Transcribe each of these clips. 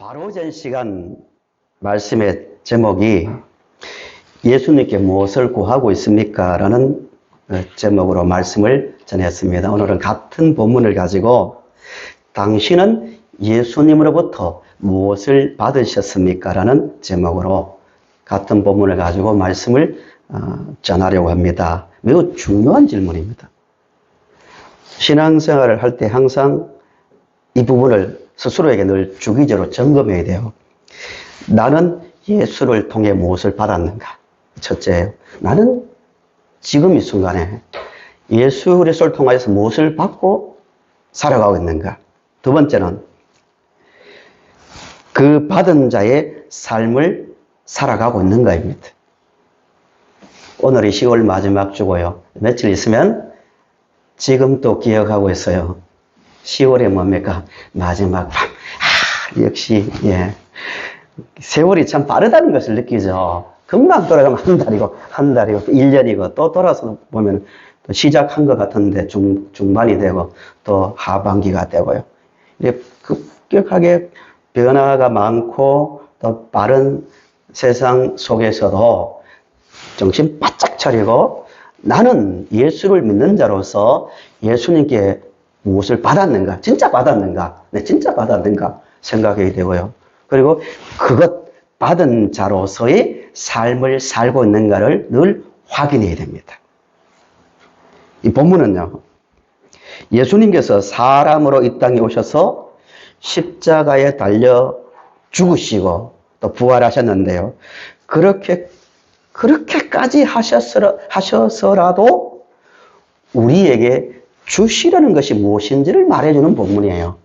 바로 전 시간 말씀의 제목이 예수님께 무엇을 구하고 있습니까? 라는 제목으로 말씀을 전했습니다. 오늘은 같은 본문을 가지고 당신은 예수님으로부터 무엇을 받으셨습니까? 라는 제목으로 같은 본문을 가지고 말씀을 전하려고 합니다. 매우 중요한 질문입니다. 신앙생활을 할 때 항상 이 부분을 스스로에게 늘 주기적으로 점검해야 돼요. 나는 예수를 통해 무엇을 받았는가? 첫째예요. 나는 지금 이 순간에 예수 그리스도를 통하여서 무엇을 받고 살아가고 있는가? 두 번째는 그 받은 자의 삶을 살아가고 있는가입니다. 오늘이 10월 마지막 주고요. 며칠 있으면 지금 또 기억하고 있어요. 10월에 뭡니까? 마지막 밤. 역시, 세월이 참 빠르다는 것을 느끼죠. 금방 돌아가면 한 달이고, 1년이고, 또 돌아서 보면 또 시작한 것 같은데 중반이 되고, 또 하반기가 되고요. 이렇게 급격하게 변화가 많고, 또 빠른 세상 속에서도 정신 바짝 차리고, 나는 예수를 믿는 자로서 예수님께 무엇을 받았는가? 진짜 받았는가? 네, 진짜 받았는가? 생각해야 되고요. 그리고 그것 받은 자로서의 삶을 살고 있는가를 늘 확인해야 됩니다. 이 본문은요, 예수님께서 사람으로 이 땅에 오셔서 십자가에 달려 죽으시고 또 부활하셨는데요. 그렇게까지 하셔서라도 우리에게 주시려는 것이 무엇인지를 말해주는 본문이에요.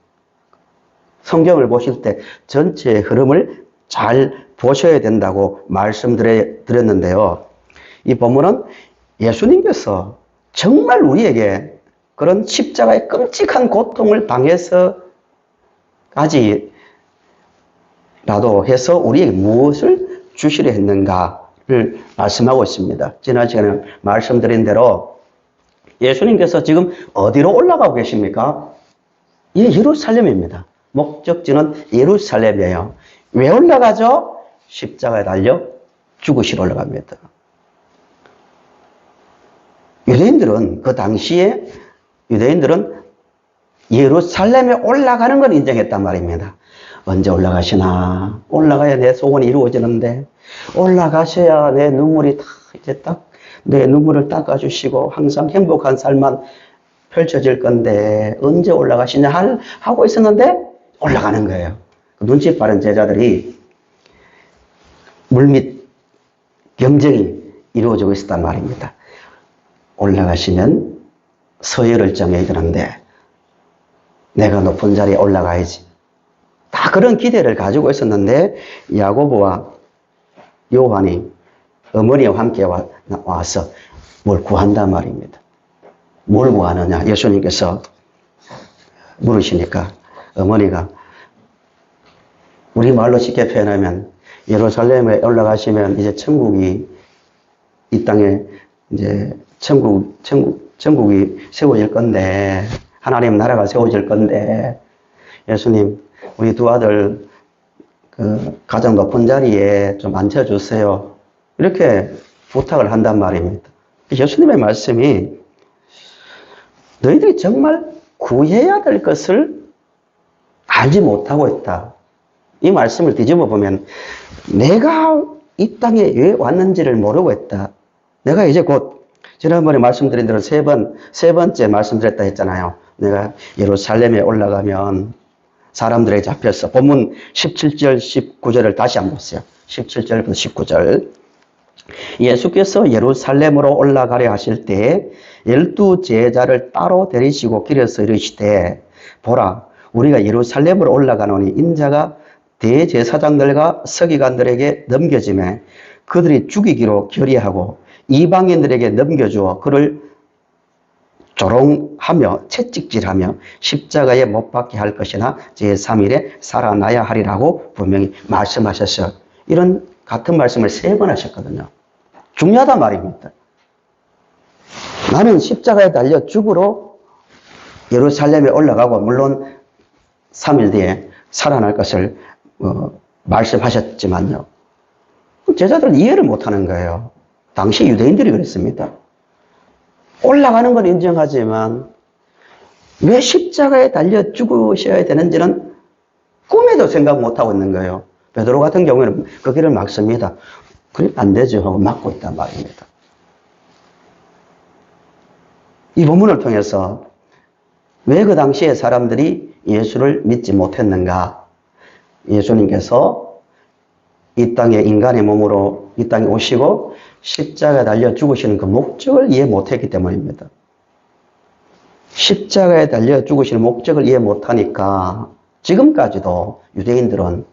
성경을 보실 때 전체의 흐름을 잘 보셔야 된다고 말씀드렸는데요. 이 본문은 예수님께서 정말 우리에게 그런 십자가의 끔찍한 고통을 당해서까지라도 해서 우리에게 무엇을 주시려 했는가를 말씀하고 있습니다. 지난 시간에 말씀드린 대로 예수님께서 지금 어디로 올라가고 계십니까? 예루살렘입니다. 목적지는 예루살렘이에요. 왜 올라가죠? 십자가에 달려 죽으시러 올라갑니다. 그 당시에 유대인들은 예루살렘에 올라가는 걸 인정했단 말입니다. 언제 올라가시나? 올라가야 내 소원이 이루어지는데, 올라가셔야 내 눈물이 내 눈물을 닦아주시고 항상 행복한 삶만 펼쳐질 건데 언제 올라가시냐 하고 있었는데 올라가는 거예요. 눈치 빠른 제자들이 물밑 경쟁이 이루어지고 있었단 말입니다. 올라가시면 서열을 정해야 되는데 내가 높은 자리에 올라가야지. 다 그런 기대를 가지고 있었는데 야고보와 요한이 어머니와 함께 와서 뭘 구한단 말입니다. 뭘 구하느냐? 예수님께서 물으시니까 어머니가 우리말로 쉽게 표현하면 예루살렘에 올라가시면 이제 천국이 이 땅에 이제 천국이 세워질 건데 하나님 나라가 세워질 건데 예수님 우리 두 아들 가장 높은 자리에 좀 앉혀주세요. 이렇게 부탁을 한단 말입니다. 예수님의 말씀이 너희들이 정말 구해야 될 것을 알지 못하고 있다. 이 말씀을 뒤집어 보면 내가 이 땅에 왜 왔는지를 모르고 있다. 내가 이제 곧 지난번에 말씀드린 대로 세 번째 말씀드렸다 했잖아요. 내가 예루살렘에 올라가면 사람들에게 잡혀서 본문 17절 19절을 다시 한번 보세요. 17절부터 19절. 예수께서 예루살렘으로 올라가려 하실 때 12 제자를 따로 데리시고 길에서 이르시되 보라 우리가 예루살렘으로 올라가노니 인자가 대제사장들과 서기관들에게 넘겨지매 그들이 죽이기로 결의하고 이방인들에게 넘겨주어 그를 조롱하며 채찍질하며 십자가에 못 박게 할 것이나 제3일에 살아나야 하리라고 분명히 말씀하셨어요. 이런 같은 말씀을 3번 하셨거든요. 중요하단 말입니다. 나는 십자가에 달려 죽으러 예루살렘에 올라가고 물론 3일 뒤에 살아날 것을 말씀하셨지만요. 제자들은 이해를 못하는 거예요. 당시 유대인들이 그랬습니다. 올라가는 건 인정하지만 왜 십자가에 달려 죽으셔야 되는지는 꿈에도 생각 못하고 있는 거예요. 베드로 같은 경우에는 그 길을 막습니다. 그래 안 되죠 하고 막고 있단 말입니다. 이 본문을 통해서 왜 그 당시에 사람들이 예수를 믿지 못했는가? 예수님께서 이 땅에 인간의 몸으로 이 땅에 오시고 십자가에 달려 죽으시는 그 목적을 이해 못했기 때문입니다. 십자가에 달려 죽으시는 목적을 이해 못하니까 지금까지도 유대인들은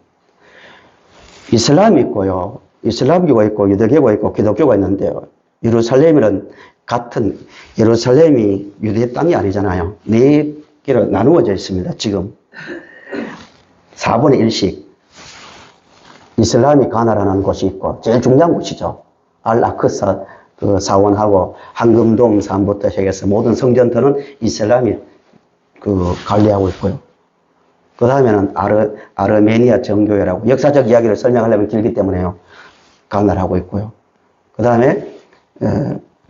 이슬람이 있고요. 이슬람교가 있고 유대교가 있고 기독교가 있는데요. 예루살렘은 같은 예루살렘이 유대 땅이 아니잖아요. 네 개로 나누어져 있습니다. 지금 4분의 1씩 이슬람이 가나라는 곳이 있고 제일 중요한 곳이죠. 알-아크사 그 사원하고 황금돔 산부터 시작해서 모든 성전들은 이슬람이 그 관리하고 있고요. 그 다음에는 아르메니아 정교회라고 역사적 이야기를 설명하려면 길기 때문에요. 관할하고 있고요. 그 다음에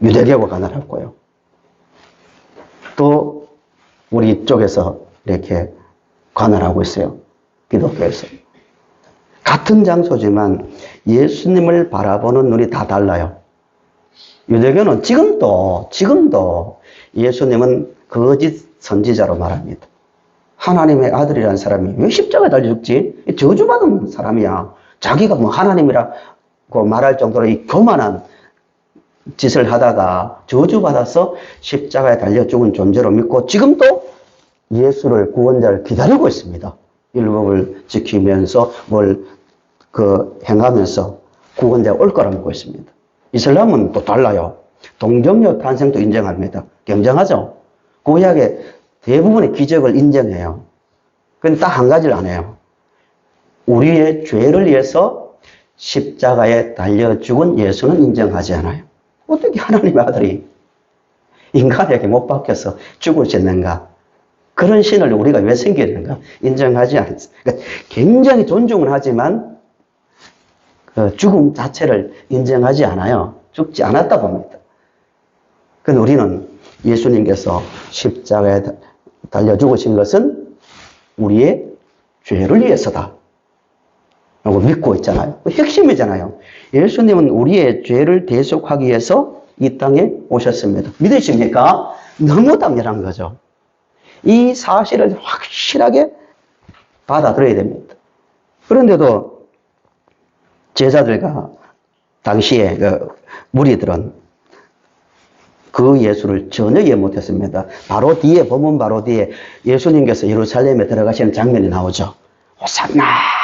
유대교가 관할하고 있고요. 또 우리 쪽에서 이렇게 관할하고 있어요. 기독교에서. 같은 장소지만 예수님을 바라보는 눈이 다 달라요. 유대교는 지금도 예수님은 거짓 선지자로 말합니다. 하나님의 아들이라는 사람이 왜 십자가에 달려 죽지? 저주받은 사람이야. 자기가 뭐 하나님이라고 말할 정도로 이 교만한 짓을 하다가 저주받아서 십자가에 달려 죽은 존재로 믿고 지금도 예수를 구원자를 기다리고 있습니다. 율법을 지키면서 행하면서 구원자가 올 거라 믿고 있습니다. 이슬람은 또 달라요. 동정녀 탄생도 인정합니다. 굉장하죠? 구약의 대부분의 기적을 인정해요. 근데 딱 한 가지를 안 해요. 우리의 죄를 위해서 십자가에 달려 죽은 예수는 인정하지 않아요. 어떻게 하나님의 아들이 인간에게 못 박혀서 죽을 수 있는가? 그런 신을 우리가 왜 섬기는가? 인정하지 않습니다. 그러니까 굉장히 존중은 하지만 그 죽음 자체를 인정하지 않아요. 죽지 않았다 봅니다. 그런데 우리는 예수님께서 십자가에 달려 죽으신 것은 우리의 죄를 위해서다 라고 믿고 있잖아요. 핵심이잖아요. 예수님은 우리의 죄를 대속하기 위해서 이 땅에 오셨습니다. 믿으십니까? 너무 당연한 거죠. 이 사실을 확실하게 받아들여야 됩니다. 그런데도 제자들과 당시에 무리들은 그 예수를 전혀 이해 못했습니다. 바로 뒤에, 본문 바로 뒤에 예수님께서 예루살렘에 들어가시는 장면이 나오죠. 호산나,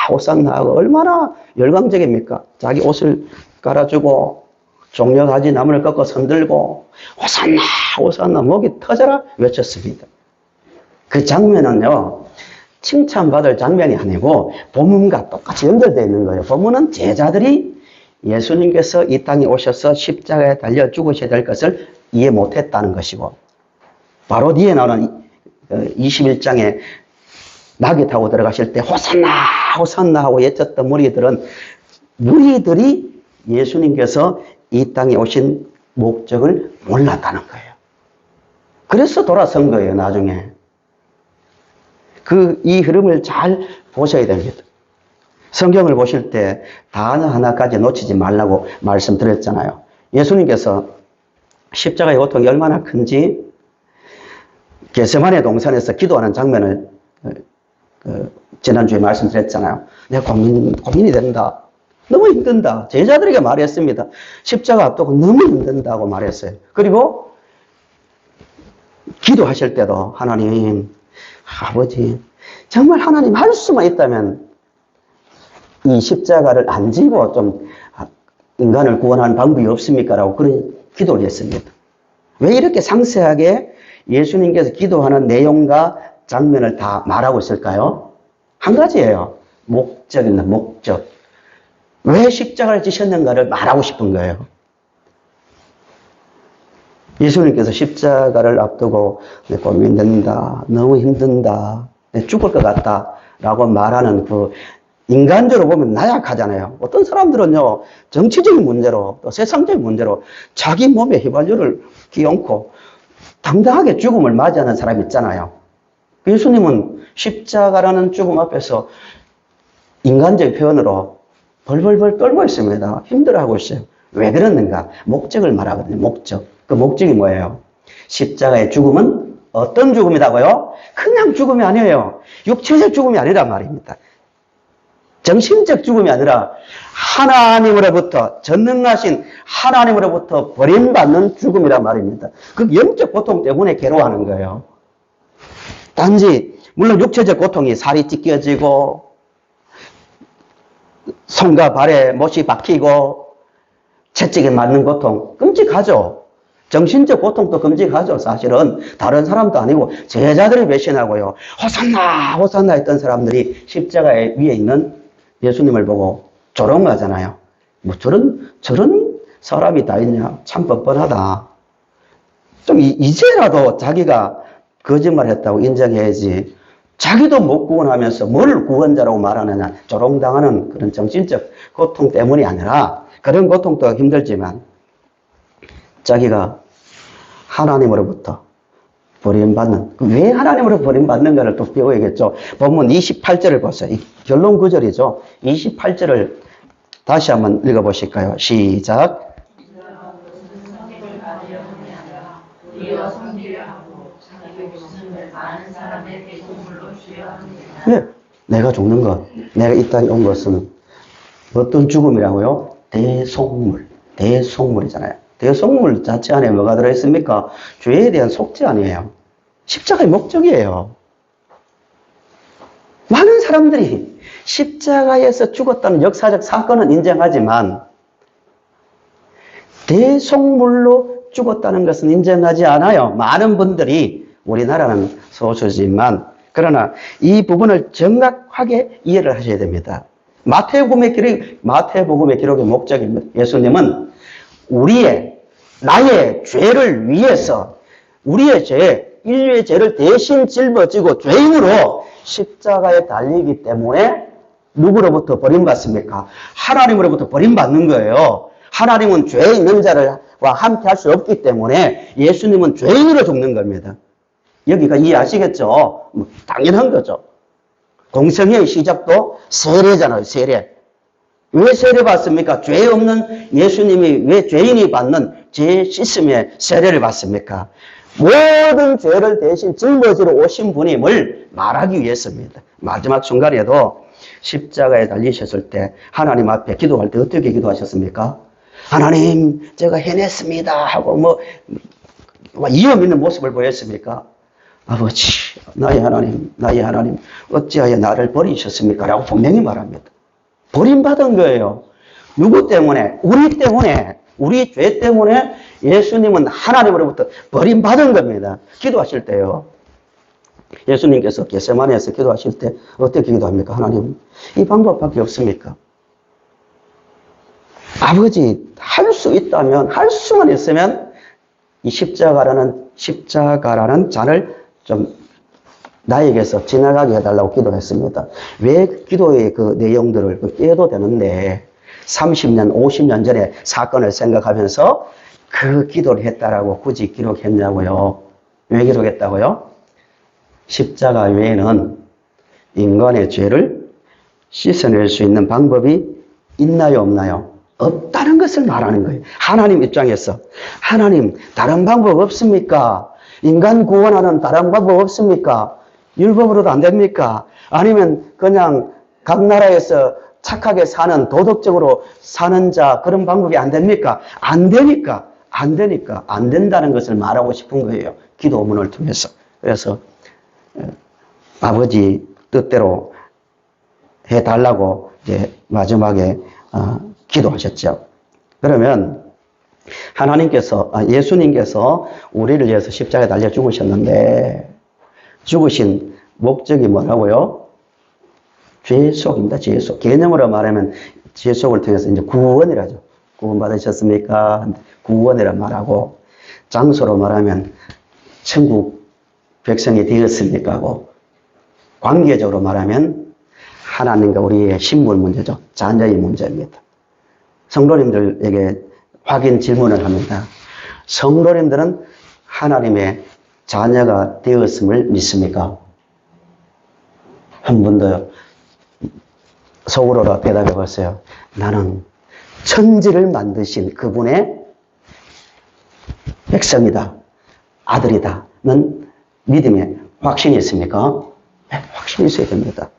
호산나 하고 얼마나 열광적입니까? 자기 옷을 깔아주고 종려가지 나무를 꺾어 손들고 호산나, 호산나 목이 터져라 외쳤습니다. 그 장면은요, 칭찬받을 장면이 아니고 본문과 똑같이 연결되어 있는 거예요. 본문은 제자들이 예수님께서 이 땅에 오셔서 십자가에 달려 죽으셔야 될 것을 이해 못했다는 것이고, 바로 뒤에 나오는 21장에 나귀 타고 들어가실 때 호산나 호산나 하고 외쳤던 무리들이 예수님께서 이 땅에 오신 목적을 몰랐다는 거예요. 그래서 돌아선 거예요. 나중에 이 흐름을 잘 보셔야 됩니다. 성경을 보실 때 단어 하나까지 놓치지 말라고 말씀드렸잖아요. 예수님께서 십자가의 고통이 얼마나 큰지 겟세마네 동산에서 기도하는 장면을 지난주에 말씀드렸잖아요. 내가 고민이 된다. 너무 힘든다. 제자들에게 말했습니다. 십자가 앞두고 너무 힘든다고 말했어요. 그리고 기도하실 때도 하나님, 아버지, 정말 하나님 할 수만 있다면 이 십자가를 안 지고 좀 인간을 구원하는 방법이 없습니까? 라고 그런 기도를 했습니다. 왜 이렇게 상세하게 예수님께서 기도하는 내용과 장면을 다 말하고 있을까요? 한 가지예요. 목적입니다. 목적. 왜 십자가를 지셨는가를 말하고 싶은 거예요. 예수님께서 십자가를 앞두고 고민된다, 너무 힘든다, 죽을 것 같다 라고 말하는 그 인간적으로 보면 나약하잖아요. 어떤 사람들은요, 정치적인 문제로, 또 세상적인 문제로 자기 몸에 휘발유를 끼얹고 당당하게 죽음을 맞이하는 사람이 있잖아요. 예수님은 십자가라는 죽음 앞에서 인간적 표현으로 벌벌벌 떨고 있습니다. 힘들어하고 있어요. 왜 그러는가? 목적을 말하거든요. 목적. 그 목적이 뭐예요? 십자가의 죽음은 어떤 죽음이라고요? 그냥 죽음이 아니에요. 육체적 죽음이 아니란 말입니다. 정신적 죽음이 아니라 하나님으로부터, 전능하신 하나님으로부터 버림받는 죽음이란 말입니다. 그 영적 고통 때문에 괴로워하는 거예요. 단지 물론 육체적 고통이 살이 찢겨지고 손과 발에 못이 박히고 채찍에 맞는 고통 끔찍하죠. 정신적 고통도 끔찍하죠. 사실은 다른 사람도 아니고 제자들이 배신하고요. 호산나 호산나 했던 사람들이 십자가 위에 있는 예수님을 보고 조롱하잖아요. 뭐 저런 사람이 다 있냐. 참 뻔뻔하다. 좀 이제라도 자기가 거짓말했다고 인정해야지. 자기도 못 구원하면서 뭘 구원자라고 말하느냐. 조롱당하는 그런 정신적 고통 때문이 아니라 그런 고통도 힘들지만 자기가 하나님으로부터 버림받는, 왜 하나님으로 버림받는가를 또 배워야겠죠. 본문 28절을 보세요. 결론 구절이죠. 28절을 다시 한번 읽어보실까요? 시작. 네, 내가 죽는 것, 내가 이 땅에 온 것은 어떤 죽음이라고요? 대속물이잖아요. 대속물 자체 안에 뭐가 들어있습니까? 죄에 대한 속죄 아니에요. 십자가의 목적이에요. 많은 사람들이 십자가에서 죽었다는 역사적 사건은 인정하지만 대속물로 죽었다는 것은 인정하지 않아요. 많은 분들이, 우리나라는 소수지만, 그러나 이 부분을 정확하게 이해를 하셔야 됩니다. 마태복음의 기록의 목적입니다. 예수님은 나의 죄를 위해서, 우리의 죄, 인류의 죄를 대신 짊어지고 죄인으로 십자가에 달리기 때문에 누구로부터 버림받습니까? 하나님으로부터 버림받는 거예요. 하나님은 죄 있는 자와 함께 할 수 없기 때문에 예수님은 죄인으로 죽는 겁니다. 여기가 이해하시겠죠? 당연한 거죠. 공생애의 시작도 세례잖아요, 세례. 왜 세례 받습니까? 죄 없는 예수님이 왜 죄인이 받는 죄 씻음의 세례를 받습니까? 모든 죄를 대신 짊어지러 오신 분임을 말하기 위해서입니다. 마지막 순간에도 십자가에 달리셨을 때 하나님 앞에 기도할 때 어떻게 기도하셨습니까? 하나님, 제가 해냈습니다 하고 이유 있는 모습을 보였습니까? 아버지, 나의 하나님, 어찌하여 나를 버리셨습니까? 라고 분명히 말합니다. 버림받은 거예요. 누구 때문에? 우리 때문에, 우리 죄 때문에 예수님은 하나님으로부터 버림받은 겁니다. 기도하실 때요. 예수님께서 겟세마네에서 기도하실 때 어떻게 기도합니까? 하나님, 이 방법밖에 없습니까? 아버지, 할 수 있다면, 할 수만 있으면 이 십자가라는 잔을 좀 나에게서 지나가게 해달라고 기도했습니다. 왜 기도의 그 내용들을 깨도 되는데 30년, 50년 전에 사건을 생각하면서 그 기도를 했다라고 굳이 기록했냐고요. 왜 기록했다고요? 십자가 외에는 인간의 죄를 씻어낼 수 있는 방법이 있나요, 없나요? 없다는 것을 말하는 거예요. 하나님 입장에서. 하나님, 다른 방법 없습니까? 인간 구원하는 다른 방법 없습니까? 율법으로도 안 됩니까? 아니면 그냥 각 나라에서 착하게 사는, 도덕적으로 사는 자, 그런 방법이 안 됩니까? 안 되니까, 안 된다는 것을 말하고 싶은 거예요. 기도문을 통해서. 그래서 아버지 뜻대로 해달라고 이제 마지막에 기도하셨죠. 그러면 예수님께서 우리를 위해서 십자가에 달려 죽으셨는데, 죽으신 목적이 뭐라고요? 죄속입니다, 죄속. 개념으로 말하면 죄속을 통해서 이제 구원이라죠. 구원 받으셨습니까? 구원이라 말하고, 장소로 말하면 천국 백성이 되었습니까? 하고, 관계적으로 말하면 하나님과 우리의 신분 문제죠. 자녀의 문제입니다. 성도님들에게 확인 질문을 합니다. 성도님들은 하나님의 자녀가 되었음을 믿습니까? 한 분도 속으로 대답해 보세요. 나는 천지를 만드신 그분의 백성이다. 아들이다는 믿음에 확신이 있습니까? 네, 확신이 있어야 됩니다.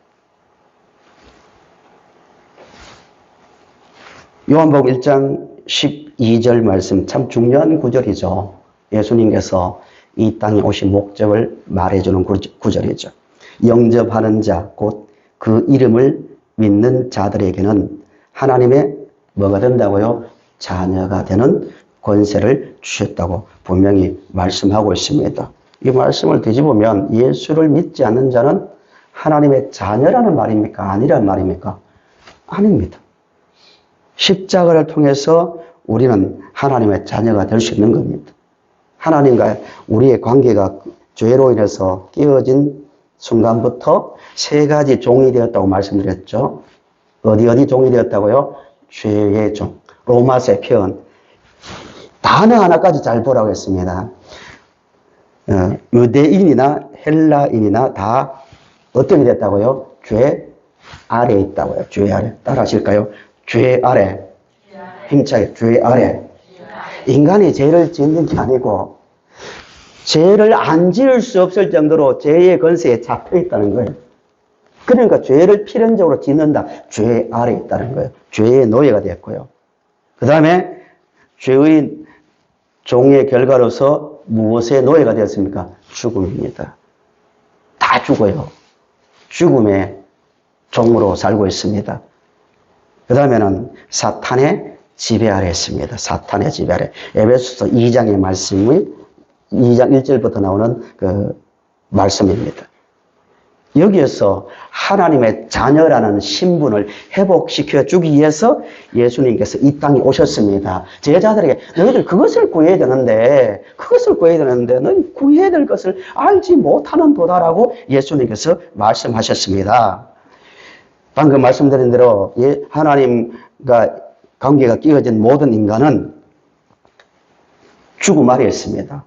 요한복음 1장 12절 말씀 참 중요한 구절이죠. 예수님께서 이 땅에 오신 목적을 말해주는 구절이죠. 영접하는 자, 곧 그 이름을 믿는 자들에게는 하나님의 뭐가 된다고요? 자녀가 되는 권세를 주셨다고 분명히 말씀하고 있습니다. 이 말씀을 뒤집으면 예수를 믿지 않는 자는 하나님의 자녀라는 말입니까? 아니란 말입니까? 아닙니다. 십자가를 통해서 우리는 하나님의 자녀가 될 수 있는 겁니다. 하나님과 우리의 관계가 죄로 인해서 깨어진 순간부터 세 가지 종이 되었다고 말씀드렸죠. 어디 종이 되었다고요? 죄의 종. 로마서의 표현. 단어 하나까지 잘 보라고 했습니다. 유대인이나 헬라인이나 다 어떻게 됐다고요? 죄 아래에 있다고요. 죄 아래. 따라 하실까요? 죄 아래. 힘차게 죄 아래. 인간이 죄를 짓는 게 아니고 죄를 안 지을 수 없을 정도로 죄의 권세에 잡혀 있다는 거예요. 그러니까 죄를 필연적으로 짓는다. 죄 아래에 있다는 거예요. 죄의 노예가 됐고요. 그 다음에 죄의 종의 결과로서 무엇의 노예가 되었습니까? 죽음입니다. 다 죽어요. 죽음의 종으로 살고 있습니다. 그 다음에는 사탄의 지배 아래 있습니다. 사탄의 지배 아래. 에베소서 2장의 말씀이 2장 1절부터 나오는 그 말씀입니다. 여기에서 하나님의 자녀라는 신분을 회복시켜 주기 위해서 예수님께서 이 땅에 오셨습니다. 제자들에게 너희들 그것을 구해야 되는데 너희 구해야 될 것을 알지 못하는 도다라고 예수님께서 말씀하셨습니다. 방금 말씀드린 대로 하나님과 관계가 끼어진 모든 인간은 죽음 아래에 있습니다.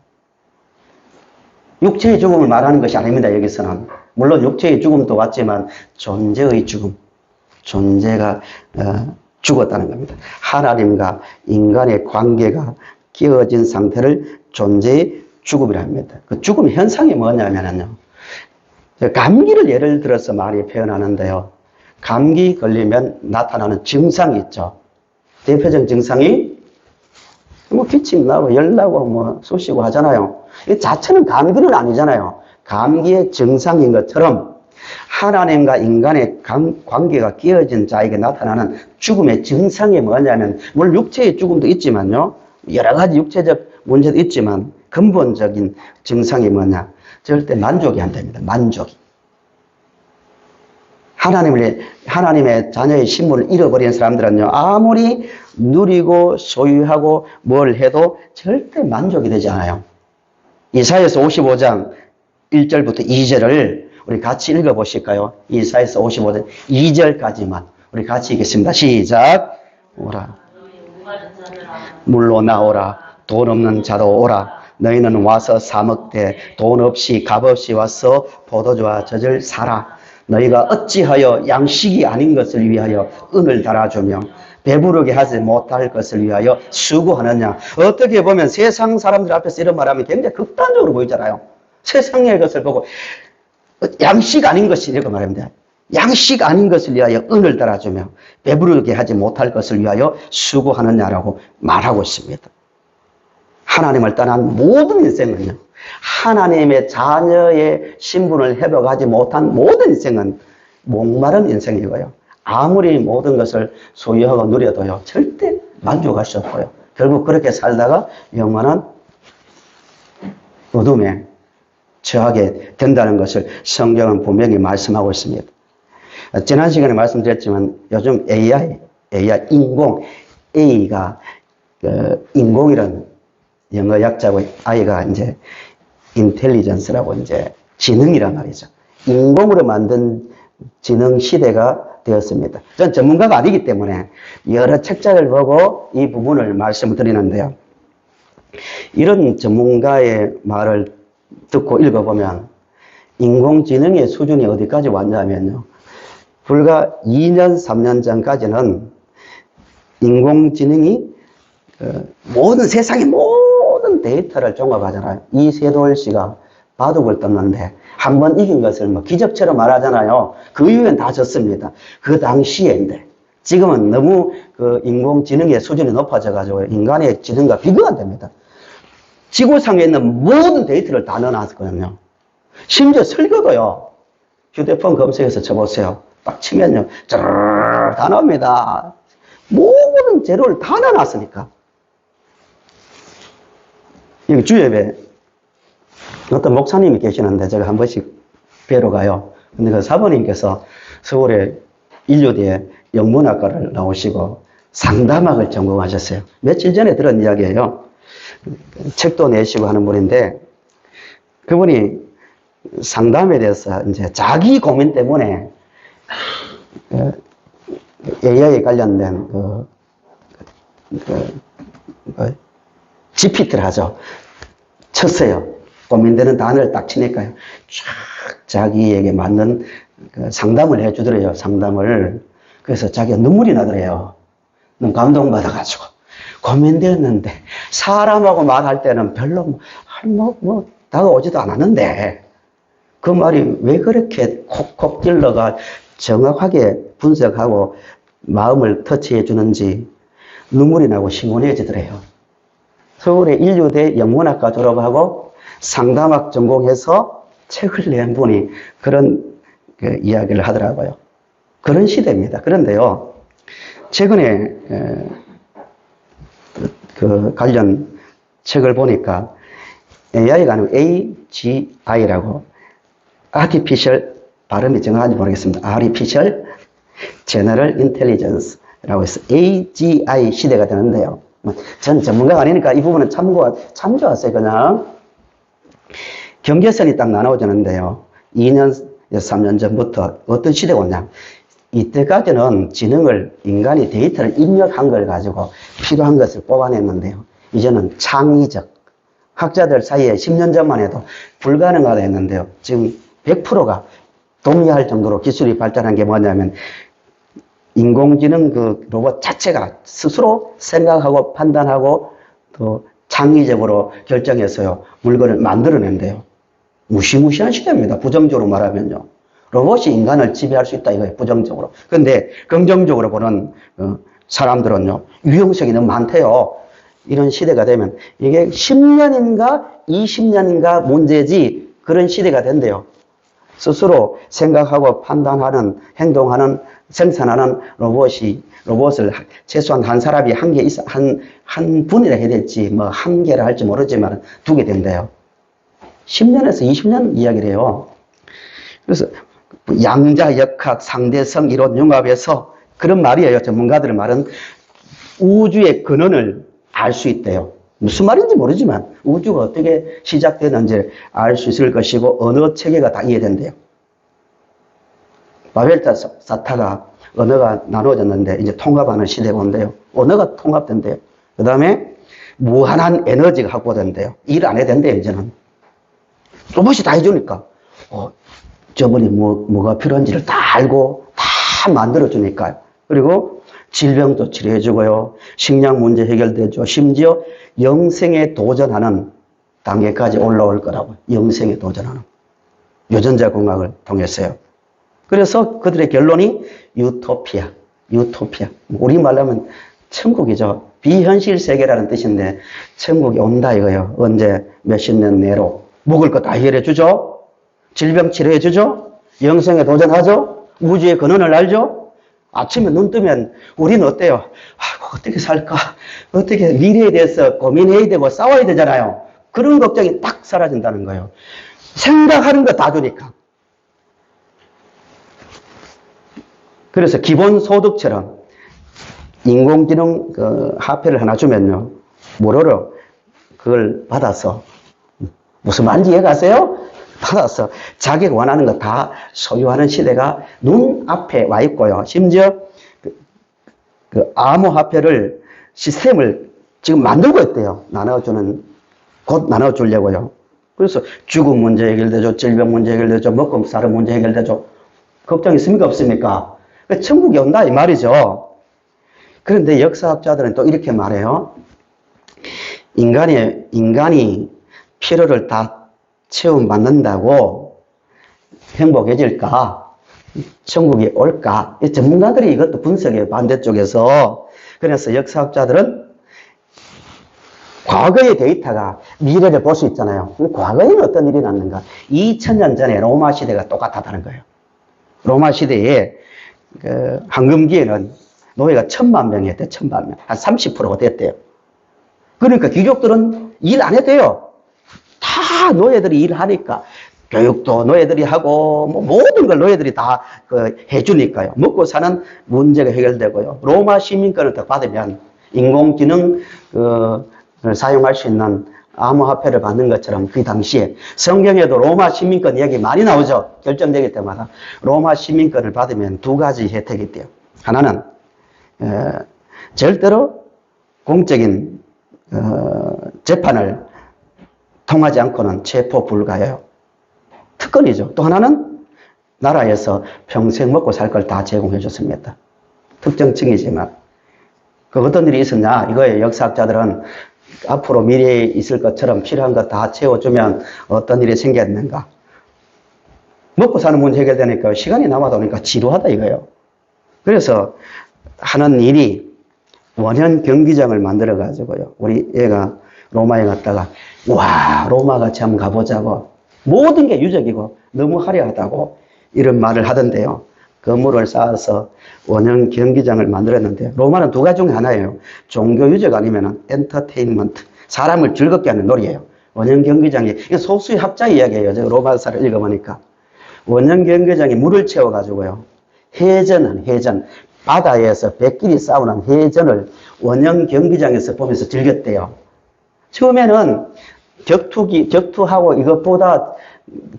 육체의 죽음을 말하는 것이 아닙니다. 여기서는. 물론 육체의 죽음도 왔지만 존재의 죽음, 존재가 죽었다는 겁니다. 하나님과 인간의 관계가 끼어진 상태를 존재의 죽음이라 합니다. 그 죽음 현상이 뭐냐면요. 감기를 예를 들어서 많이 표현하는데요. 감기 걸리면 나타나는 증상이 있죠. 대표적인 증상이 기침 나고 열 나고 쑤시고 하잖아요. 이 자체는 감기는 아니잖아요. 감기의 증상인 것처럼 하나님과 인간의 관계가 끼어진 자에게 나타나는 죽음의 증상이 뭐냐면, 물론 육체의 죽음도 있지만요. 여러 가지 육체적 문제도 있지만 근본적인 증상이 뭐냐? 절대 만족이 안 됩니다. 만족이. 하나님의 자녀의 신분을 잃어버린 사람들은요, 아무리 누리고 소유하고 뭘 해도 절대 만족이 되지 않아요. 이사야서 55장 1절부터 2절을 우리 같이 읽어보실까요? 이사야서 55장 2절까지만 우리 같이 읽겠습니다. 시작. 오라. 물로 나오라. 돈 없는 자도 오라. 너희는 와서 사 먹되 돈 없이 값 없이 와서 포도주와 젖을 사라. 너희가 어찌하여 양식이 아닌 것을 위하여 은을 달아주며 배부르게 하지 못할 것을 위하여 수고하느냐. 어떻게 보면 세상 사람들 앞에서 이런 말하면 굉장히 극단적으로 보이잖아요. 세상의 것을 보고 양식 아닌 것이 이렇게 말합니다. 양식 아닌 것을 위하여 은을 달아주며 배부르게 하지 못할 것을 위하여 수고하느냐라고 말하고 있습니다. 하나님을 떠난 모든 인생은요, 하나님의 자녀의 신분을 회복하지 못한 모든 인생은 목마른 인생이고요. 아무리 모든 것을 소유하고 누려도요, 절대 만족할 수 없고요. 결국 그렇게 살다가 영원한 어둠에 처하게 된다는 것을 성경은 분명히 말씀하고 있습니다. 지난 시간에 말씀드렸지만 요즘 AI, 인공, A가 인공이라는 영어 약자고 I가 이제 인텔리전스라고 이제 지능이란 말이죠. 인공으로 만든 인공지능 시대가 되었습니다. 전 전문가가 아니기 때문에 여러 책자를 보고 이 부분을 말씀을 드리는데요. 이런 전문가의 말을 듣고 읽어보면 인공지능의 수준이 어디까지 왔냐면요. 불과 2년, 3년 전까지는 인공지능이 모든 세상의 모든 데이터를 종합하잖아요. 이세돌 씨가 바둑을 떴는데 한 번 이긴 것을 뭐 기적처럼 말하잖아요. 그 이후엔 다 졌습니다. 그 당시에인데 지금은 너무 그 인공지능의 수준이 높아져가지고 인간의 지능과 비교가 안 됩니다. 지구상에 있는 모든 데이터를 다 넣어놨거든요. 심지어 설교도요. 휴대폰 검색해서 쳐보세요. 딱 치면요. 쩌르르 다 나옵니다. 모든 재료를 다 넣어놨으니까. 여기 주협에 어떤 목사님이 계시는데 제가 한 번씩 뵈러 가요. 근데 그 사모님께서 서울의 인류대에 영문학과를 나오시고 상담학을 전공하셨어요. 며칠 전에 들은 이야기예요. 책도 내시고 하는 분인데 그분이 상담에 대해서 이제 자기 고민 때문에 AI에 관련된 GPT를 하죠. 쳤어요. 고민되는 단어를 딱 치니까요. 쫙 자기에게 맞는 상담을 해주더래요. 상담을. 그래서 자기가 눈물이 나더래요. 너무 감동받아가지고. 고민되었는데 사람하고 말할 때는 별로 다가오지도 않았는데 그 말이 왜 그렇게 콕콕 찔러가 정확하게 분석하고 마음을 터치해 주는지 눈물이 나고 시원해지더래요. 서울의 인류대 영문학과 졸업하고 상담학 전공해서 책을 낸 분이 그런 이야기를 하더라고요. 그런 시대입니다. 그런데요, 최근에 그 관련 책을 보니까 AI가 아니고 AGI라고 Artificial 발음이 정확한지 모르겠습니다. Artificial General Intelligence라고 해서 AGI 시대가 되는데요. 전 전문가가 아니니까 이 부분은 참조하세요. 그냥 경계선이 딱 나눠지는데요. 2년, 3년 전부터 어떤 시대가 오냐. 이때까지는 지능을 인간이 데이터를 입력한 걸 가지고 필요한 것을 뽑아냈는데요. 이제는 창의적 학자들 사이에 10년 전만 해도 불가능하다 했는데요. 지금 100%가 동의할 정도로 기술이 발전한 게 뭐냐면 인공지능 그 로봇 자체가 스스로 생각하고 판단하고 또 창의적으로 결정해서요 물건을 만들어낸대요. 무시무시한 시대입니다. 부정적으로 말하면요. 로봇이 인간을 지배할 수 있다 이거예요. 부정적으로. 근데 긍정적으로 보는 사람들은요. 유용성이 너무 많대요. 이런 시대가 되면 이게 10년인가 20년인가 문제지 그런 시대가 된대요. 스스로 생각하고 판단하는 행동하는 생산하는 로봇을 최소한 한 사람이 한 분이라 해야 될지 뭐 한 개라 할지 모르지만 두게 된대요. 10년에서 20년 이야기를 해요. 그래서 양자역학, 상대성 이론 융합해서 그런 말이에요. 전문가들의 말은 우주의 근원을 알 수 있대요. 무슨 말인지 모르지만 우주가 어떻게 시작되는지 알 수 있을 것이고 언어 체계가 다 이해된대요. 바벨탑 사타가 언어가 나눠졌는데 이제 통합하는 시대가 온대요. 언어가 통합된대요. 그 다음에 무한한 에너지가 확보된대요. 일 안 해야 된대요. 이제는. 로봇이 다 해주니까 저분이 뭐가 필요한지를 다 알고 다 만들어주니까요. 그리고 질병도 치료해주고요. 식량 문제 해결되죠. 심지어 영생에 도전하는 단계까지 올라올 거라고. 영생에 도전하는. 유전자 공학을 통해서요. 그래서 그들의 결론이 유토피아. 우리말로 하면 천국이죠. 비현실 세계라는 뜻인데 천국이 온다 이거예요. 언제 몇십 년 내로. 먹을 거 다 해결해 주죠. 질병 치료해 주죠. 영생에 도전하죠. 우주의 근원을 알죠. 아침에 눈 뜨면 우리는 어때요? 아이고, 어떻게 살까? 어떻게 미래에 대해서 고민해야 되고 싸워야 되잖아요. 그런 걱정이 딱 사라진다는 거예요. 생각하는 거 다 주니까. 그래서 기본소득처럼 인공지능 화폐를 하나 주면요. 무료로 그걸 받아서 무슨 말인지 이해가세요? 받아서 자기가 원하는 거 다 소유하는 시대가 눈앞에 와 있고요. 심지어 그 암호화폐를 시스템을 지금 만들고 있대요. 나눠주는, 곧 나눠주려고요. 그래서 죽음 문제 해결되죠. 질병 문제 해결되죠. 먹고 사는 문제 해결되죠. 걱정 있습니까? 없습니까? 천국이 온다 이 말이죠. 그런데 역사학자들은 또 이렇게 말해요. 인간이 필요를 다 채움받는다고 행복해질까? 천국이 올까? 이 전문가들이 이것도 분석해요. 반대쪽에서. 그래서 역사학자들은 과거의 데이터가 미래를 볼 수 있잖아요. 과거에는 어떤 일이 났는가? 2000년 전에 로마 시대가 똑같았다는 거예요. 로마 시대에 그 황금기에는 노예가 1000만 명이었대요. 1000만 명. 한 30%가 됐대요. 그러니까 귀족들은 일 안 해도 돼요. 다 노예들이 일하니까. 교육도 노예들이 하고, 뭐 모든 걸 노예들이 다 해주니까요. 먹고 사는 문제가 해결되고요. 로마 시민권을 더 받으면 인공지능 사용할 수 있는 암호화폐를 받는 것처럼 그 당시에 성경에도 로마 시민권 이야기 많이 나오죠. 결정되기 때마다. 로마 시민권을 받으면 두 가지 혜택이 있대요. 하나는 절대로 공적인 재판을 통하지 않고는 체포 불가해요. 특권이죠. 또 하나는 나라에서 평생 먹고 살 걸 다 제공해 줬습니다. 특정층이지만. 그 어떤 일이 있었냐? 이거에 역사학자들은 앞으로 미래에 있을 것처럼 필요한 거 다 채워주면 어떤 일이 생겼는가? 먹고 사는 문제 해결되니까 시간이 남아도 오니까 지루하다 이거예요. 그래서 하는 일이 원형 경기장을 만들어 가지고요. 우리 얘가 로마에 갔다가 와 로마가 참 가보자고 모든 게 유적이고 너무 화려하다고 이런 말을 하던데요. 건물을 쌓아서 원형 경기장을 만들었는데 로마는 두 가지 중에 하나예요. 종교 유적 아니면 엔터테인먼트 사람을 즐겁게 하는 놀이예요. 원형 경기장이 소수의 학자 이야기예요. 제가 로마사를 읽어보니까 원형 경기장에 물을 채워가지고요. 해전 바다에서 백끼리 싸우는 해전을 원형 경기장에서 보면서 즐겼대요. 처음에는 격투하고 이것보다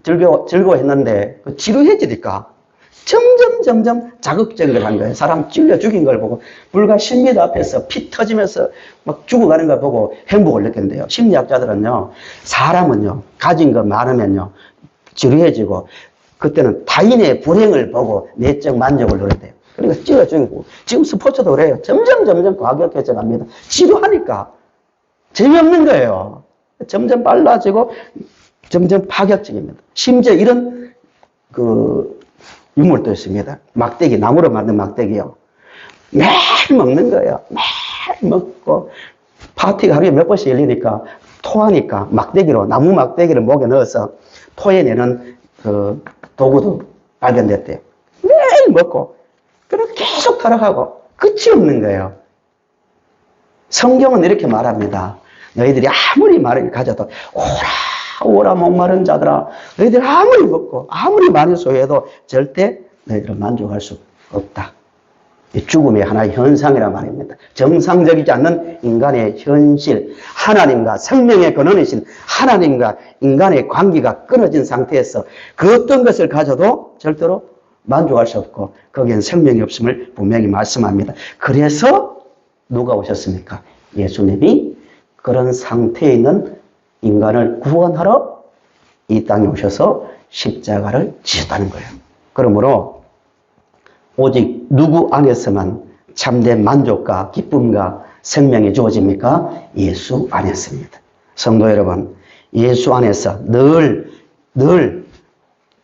즐거워했는데 지루해지니까 점점 자극적인 걸 한 거예요. 사람 찔려 죽인 걸 보고 불과 10m 앞에서 피 터지면서 막 죽어가는 걸 보고 행복을 느낀대요. 심리학자들은요. 사람은요. 가진 거 많으면요. 지루해지고 그때는 타인의 불행을 보고 내적 만족을 누린대요. 그러니까 찔러 죽이고 지금 스포츠도 그래요. 점점 과격해져 갑니다. 지루하니까 재미없는 거예요. 점점 빨라지고 점점 파격적입니다. 심지어 이런 유물도 있습니다. 막대기, 나무로 만든 막대기요. 매일 먹는 거예요. 매일 먹고 파티가 하루에 몇 번씩 열리니까 토하니까 나무 막대기를 목에 넣어서 토해내는 도구도 발견됐대요. 매일 먹고 그리고 계속 타락하고 끝이 없는 거예요. 성경은 이렇게 말합니다. 너희들이 아무리 말을 가져도 오라 목마른 자들아 너희들 아무리 먹고 아무리 많이 소유해도 절대 너희들은 만족할 수 없다. 죽음의 하나의 현상이란 말입니다. 정상적이지 않는 인간의 현실, 하나님과 생명의 근원이신 하나님과 인간의 관계가 끊어진 상태에서 그 어떤 것을 가져도 절대로 만족할 수 없고 거기엔 생명이 없음을 분명히 말씀합니다. 그래서 누가 오셨습니까? 예수님이 그런 상태에 있는 인간을 구원하러 이 땅에 오셔서 십자가를 지셨다는 거예요. 그러므로 오직 누구 안에서만 참된 만족과 기쁨과 생명이 주어집니까? 예수 안에서입니다. 성도 여러분, 예수 안에서 늘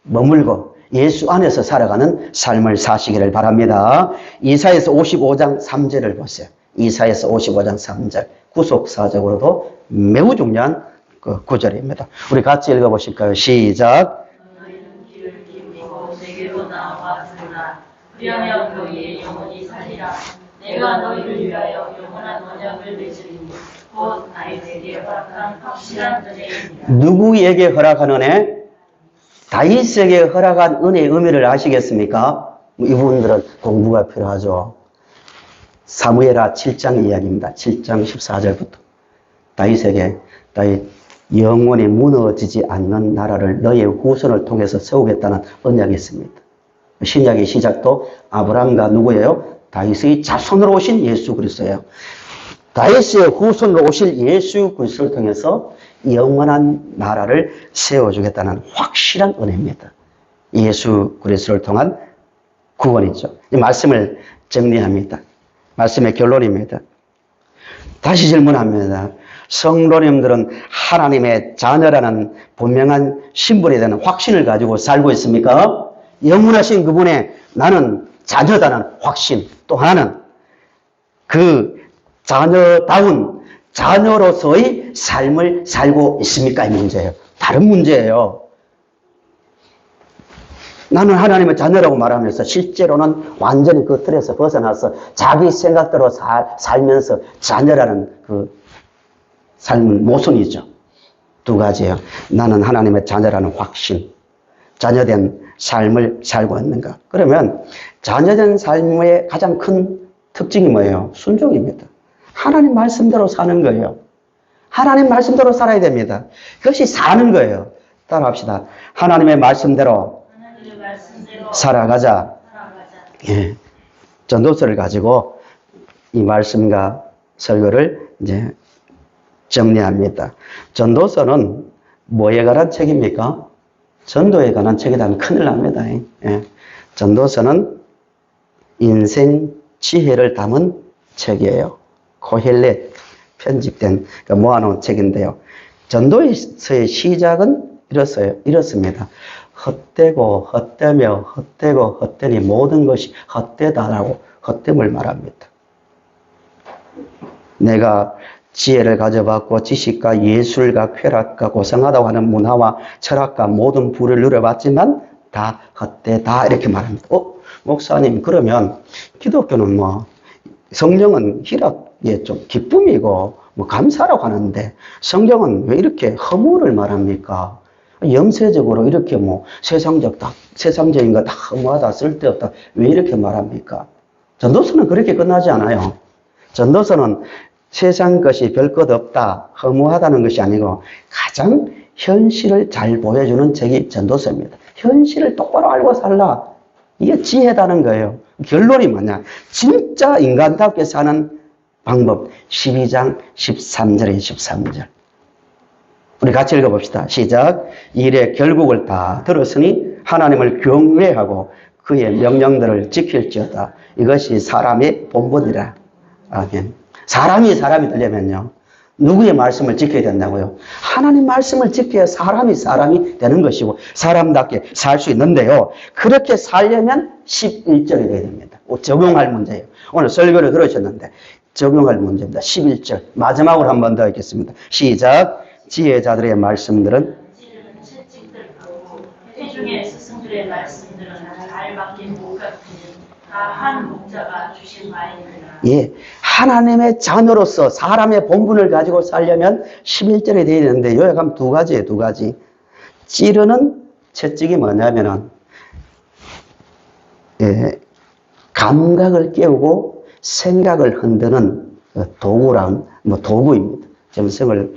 머물고 예수 안에서 살아가는 삶을 사시기를 바랍니다. 이사야서 55장 3절을 보세요. 이사야서 55장 3절 구속사적으로도 매우 중요한 그 구절입니다. 우리 같이 읽어보실까요? 시작. 너희는 길을 기울이고 내게로 나아왔으나 그리하여 너희의 영혼이 살리라. 내가 너희를 위하여 영원한 언약을 맺으리니 곧 다윗에게 허락한 확실한 은혜입니다. 누구에게 허락한 은혜? 다윗에게 허락한 은혜의 의미를 아시겠습니까? 이분들은 공부가 필요하죠. 사무엘하 7장 이야기입니다. 7장 14절부터 다윗 영원히 무너지지 않는 나라를 너의 후손을 통해서 세우겠다는 언약이 있습니다. 신약의 시작도 아브라함과 누구예요? 다윗의 자손으로 오신 예수 그리스도예요. 다윗의 후손으로 오실 예수 그리스도를 통해서 영원한 나라를 세워주겠다는 확실한 은혜입니다. 예수 그리스도를 통한 구원이죠. 이 말씀을 정리합니다. 말씀의 결론입니다. 다시 질문합니다. 성도님들은 하나님의 자녀라는 분명한 신분에 대한 확신을 가지고 살고 있습니까? 영원하신 그분의 나는 자녀다는 확신. 또 하나는 그 자녀다운 자녀로서의 삶을 살고 있습니까? 이 문제예요. 다른 문제예요. 나는 하나님의 자녀라고 말하면서 실제로는 완전히 그 틀에서 벗어나서 자기 생각대로 살면서 자녀라는 그 삶은 모순이죠. 두 가지예요. 나는 하나님의 자녀라는 확신, 자녀된 삶을 살고 있는가. 그러면 자녀된 삶의 가장 큰 특징이 뭐예요? 순종입니다. 하나님 말씀대로 사는 거예요. 하나님 말씀대로 살아야 됩니다. 그것이 사는 거예요. 따라합시다. 하나님의 말씀대로 살아가자. 예. 전도서를 가지고 이 말씀과 설교를 이제 정리합니다. 전도서는 뭐에 관한 책입니까? 전도에 관한 책이라면 큰일 납니다. 예. 전도서는 인생 지혜를 담은 책이에요. 코헬렛 편집된 모아놓은 책인데요. 전도서의 시작은 이렇습니다. 헛되고 헛되며 헛되고 헛되니 모든 것이 헛되다라고 헛됨을 말합니다. 내가 지혜를 가져봤고 지식과 예술과 쾌락과 고상하다고 하는 문화와 철학과 모든 부를 누려봤지만 다 헛되다 이렇게 말합니다. 목사님 그러면 기독교는 뭐 성령은 희락의 좀 기쁨이고 뭐 감사라고 하는데 성경은 왜 이렇게 허무를 말합니까? 염세적으로 이렇게 뭐 세상적인 거 다 허무하다 쓸데없다 왜 이렇게 말합니까? 전도서는 그렇게 끝나지 않아요. 전도서는 세상 것이 별 것 없다, 허무하다는 것이 아니고 가장 현실을 잘 보여주는 책이 전도서입니다. 현실을 똑바로 알고 살라. 이게 지혜다는 거예요. 결론이 뭐냐? 진짜 인간답게 사는 방법. 12장 13절에 13절. 우리 같이 읽어봅시다. 시작. 일의 결국을 다 들었으니 하나님을 경외하고 그의 명령들을 지킬지어다. 이것이 사람의 본분이라. 아멘. 사람이 되려면요. 누구의 말씀을 지켜야 된다고요? 하나님 말씀을 지켜야 사람이 되는 것이고 사람답게 살 수 있는데요. 그렇게 살려면 11절이 되어야 됩니다. 적용할 문제예요. 오늘 설교를 들으셨는데 적용할 문제입니다. 11절. 마지막으로 한 번 더 읽겠습니다. 시작. 지혜자들의 말씀들은 회중의 스승들의 말씀들은 잘 박힌 목 같으니 다 한 목자가 주신 말입니다. 예, 하나님의 자녀로서 사람의 본분을 가지고 살려면 11절에 되어 있는데 요약하면 두 가지예요. 두 가지. 찌르는 채찍이 뭐냐면은 감각을 깨우고 생각을 흔드는 도구입니다. 점성을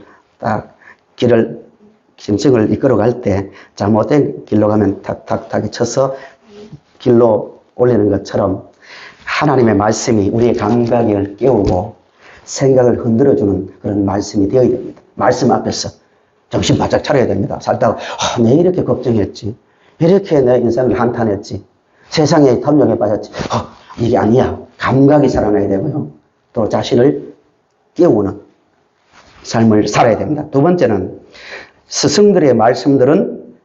짐승을 이끌어 갈 때 잘못된 길로 가면 탁탁탁 쳐서 길로 올리는 것처럼 하나님의 말씀이 우리의 감각을 깨우고 생각을 흔들어주는 그런 말씀이 되어야 됩니다. 말씀 앞에서 정신 바짝 차려야 됩니다. 살다가 내 이렇게 걱정했지. 이렇게 내 인생을 한탄했지. 세상에 탐욕에 빠졌지. 이게 아니야. 감각이 살아나야 되고요. 또 자신을 깨우는 삶을 살아야 됩니다. 두 번째는 스승들의 말씀들은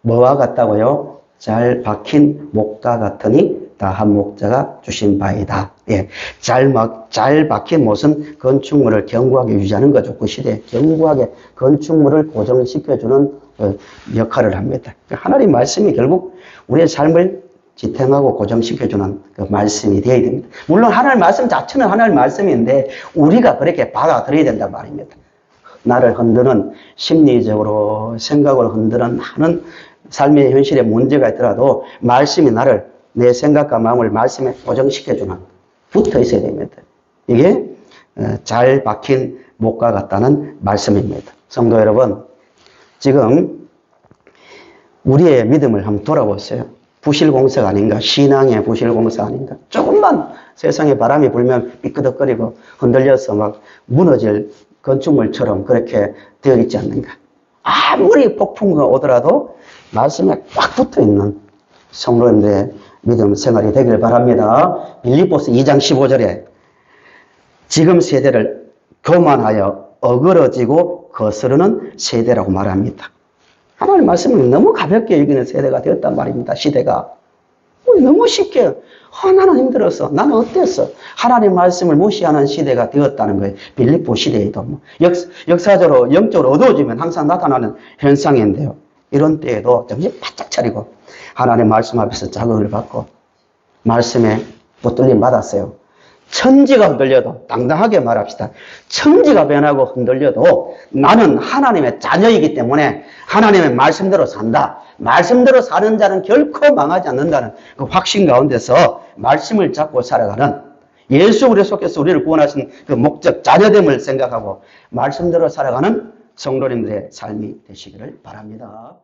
뭐와 같다고요? 잘 박힌 목과 같으니 다 한 목자가 주신 바이다. 예, 잘 박힌 못은 건축물을 견고하게 유지하는 거죠. 그 시대에 견고하게 건축물을 고정시켜주는 역할을 합니다. 하나님 말씀이 결국 우리의 삶을 지탱하고 고정시켜주는 그 말씀이 되어야 됩니다. 물론 하나님 말씀 자체는 하나님 말씀인데 우리가 그렇게 받아들여야 된단 말입니다. 나를 흔드는 심리적으로 생각을 흔드는 많은 삶의 현실에 문제가 있더라도 말씀이 내 생각과 마음을 말씀에 고정시켜주는 붙어 있어야 됩니다. 이게 잘 박힌 목과 같다는 말씀입니다. 성도 여러분, 지금 우리의 믿음을 한번 돌아보세요. 부실공사가 아닌가? 신앙의 부실공사 아닌가? 조금만 세상에 바람이 불면 삐끄덕거리고 흔들려서 막 무너질 건축물처럼 그렇게 되어 있지 않는가? 아무리 폭풍과 오더라도 말씀에 꽉 붙어 있는 성도님들의 믿음 생활이 되길 바랍니다. 빌립보서 2장 15절에 지금 세대를 교만하여 어그러지고 거스르는 세대라고 말합니다. 하나님 말씀을 너무 가볍게 여기는 세대가 되었단 말입니다. 시대가. 너무 쉽게 나는 힘들었어. 나는 어땠어. 하나님 말씀을 무시하는 시대가 되었다는 거예요. 빌립보 시대에도. 역사적으로 영적으로 어두워지면 항상 나타나는 현상인데요. 이런 때에도 정신 바짝 차리고 하나님 말씀 앞에서 자극을 받고 말씀에 붙들림 받았어요. 천지가 흔들려도 당당하게 말합시다. 천지가 변하고 흔들려도 나는 하나님의 자녀이기 때문에 하나님의 말씀대로 산다. 말씀대로 사는 자는 결코 망하지 않는다는 그 확신 가운데서 말씀을 잡고 살아가는 예수 그리스도께서 우리를 구원하신 그 목적 자녀됨을 생각하고 말씀대로 살아가는 성도님들의 삶이 되시기를 바랍니다.